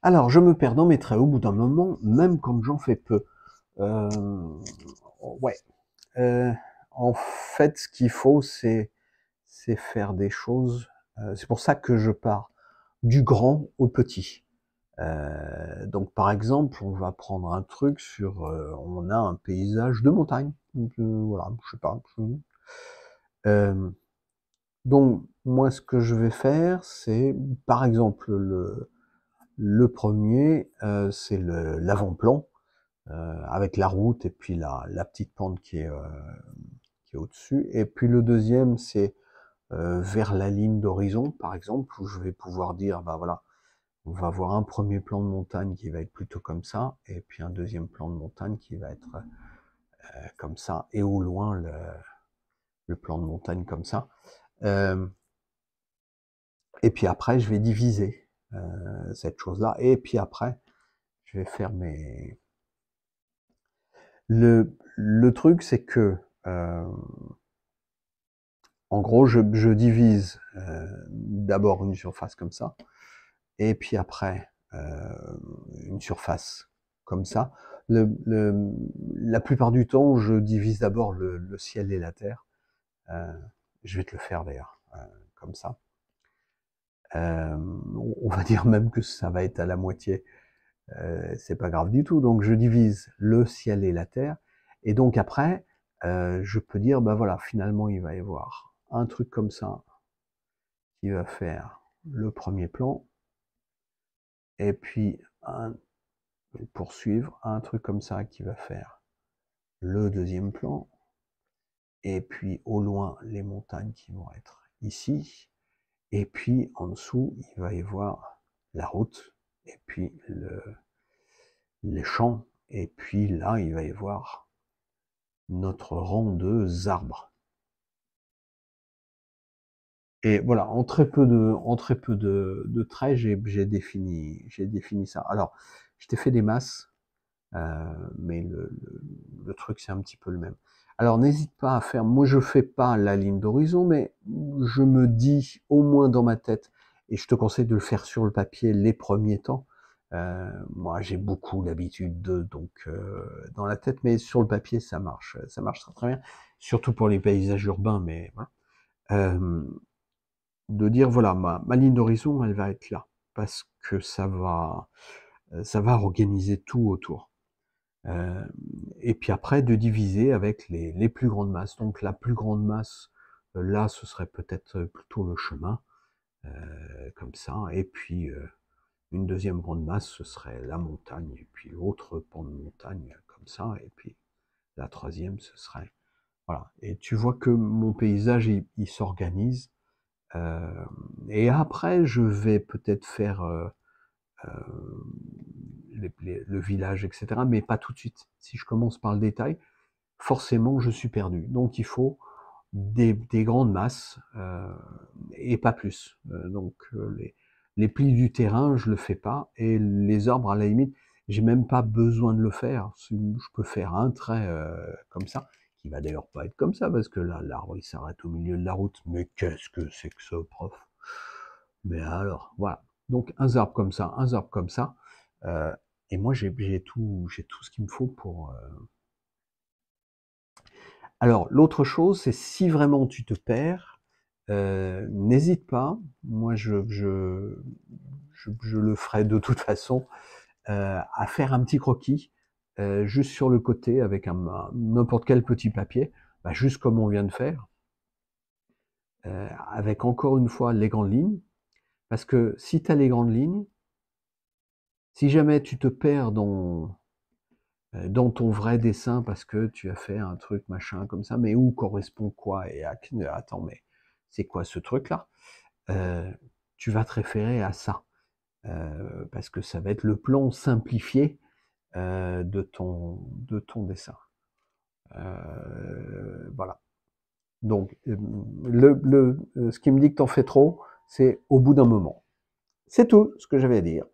Alors, je me perds dans mes traits au bout d'un moment, même quand j'en fais peu. Euh, ouais. Euh, En fait, ce qu'il faut, c'est faire des choses. C'est pour ça que je pars du grand au petit. Donc, par exemple, on va prendre un truc sur, on a un paysage de montagne. Donc, voilà, je sais pas. Euh, donc, moi, ce que je vais faire, c'est, par exemple, le premier, c'est l'avant-plan. Avec la route et puis la petite pente qui est au-dessus. Et puis le deuxième, c'est vers la ligne d'horizon, par exemple, où je vais pouvoir dire, bah voilà, on va avoir un premier plan de montagne qui va être plutôt comme ça, et puis un deuxième plan de montagne qui va être comme ça, et au loin le plan de montagne comme ça. Euh, et puis après, je vais diviser cette chose-là, et puis après, je vais faire mes... Le truc, c'est que en gros, je divise d'abord une surface comme ça, et puis après une surface comme ça. La plupart du temps, je divise d'abord le ciel et la terre. Euh, je vais te le faire d'ailleurs, comme ça. On va dire même que ça va être à la moitié. C'est pas grave du tout. Donc je divise le ciel et la terre, et donc après, je peux dire, ben voilà, finalement, il va y avoir un truc comme ça qui va faire le premier plan, et puis poursuivre un truc comme ça qui va faire le deuxième plan, et puis au loin les montagnes qui vont être ici, et puis en dessous il va y avoir la route, et puis les champs, et puis là il va y avoir notre rang de arbres. Et voilà, en très peu de traits, j'ai défini ça. Alors, je t'ai fait des masses, mais le truc, c'est un petit peu le même. Alors, n'hésite pas à faire, moi, je fais pas la ligne d'horizon, mais je me dis, au moins dans ma tête, et je te conseille de le faire sur le papier les premiers temps. Moi, j'ai beaucoup l'habitude donc dans la tête, mais sur le papier, ça marche très très bien, surtout pour les paysages urbains, mais voilà. Euh, de dire, voilà, ma ligne d'horizon, elle va être là, parce que ça va organiser tout autour. Euh, et puis après, de diviser avec les plus grandes masses. Donc la plus grande masse, là, ce serait peut-être plutôt le chemin, comme ça. Et puis une deuxième grande masse, ce serait la montagne. Et puis l'autre pan de montagne, comme ça. Et puis la troisième, ce serait... Voilà. Et tu vois que mon paysage, il s'organise. Euh, et après, je vais peut-être faire euh, le village, etc. Mais pas tout de suite. Si je commence par le détail, forcément, je suis perdu. Donc, il faut des grandes masses et pas plus. Donc, les plis du terrain, je le fais pas. Et les arbres, à la limite, j'ai même pas besoin de le faire. Je peux faire un trait comme ça, qui va d'ailleurs pas être comme ça, parce que là, l'arbre, il s'arrête au milieu de la route. Mais qu'est-ce que c'est que ça, prof? Mais alors, voilà. Donc, un arbre comme ça, un arbre comme ça. Euh, et moi, j'ai tout ce qu'il me faut pour... Alors, l'autre chose, c'est si vraiment tu te perds, n'hésite pas. Moi, je le ferai de toute façon, à faire un petit croquis, juste sur le côté avec n'importe quel petit papier, bah, juste comme on vient de faire, avec encore une fois les grandes lignes. Parce que si tu as les grandes lignes, si jamais tu te perds dans ton vrai dessin parce que tu as fait un truc machin comme ça, mais où correspond quoi et attends, mais c'est quoi ce truc-là? euh, Tu vas te référer à ça, parce que ça va être le plan simplifié de ton dessin. Voilà. Donc, ce qui me dit que t'en fais trop, c'est au bout d'un moment. C'est tout ce que j'avais à dire.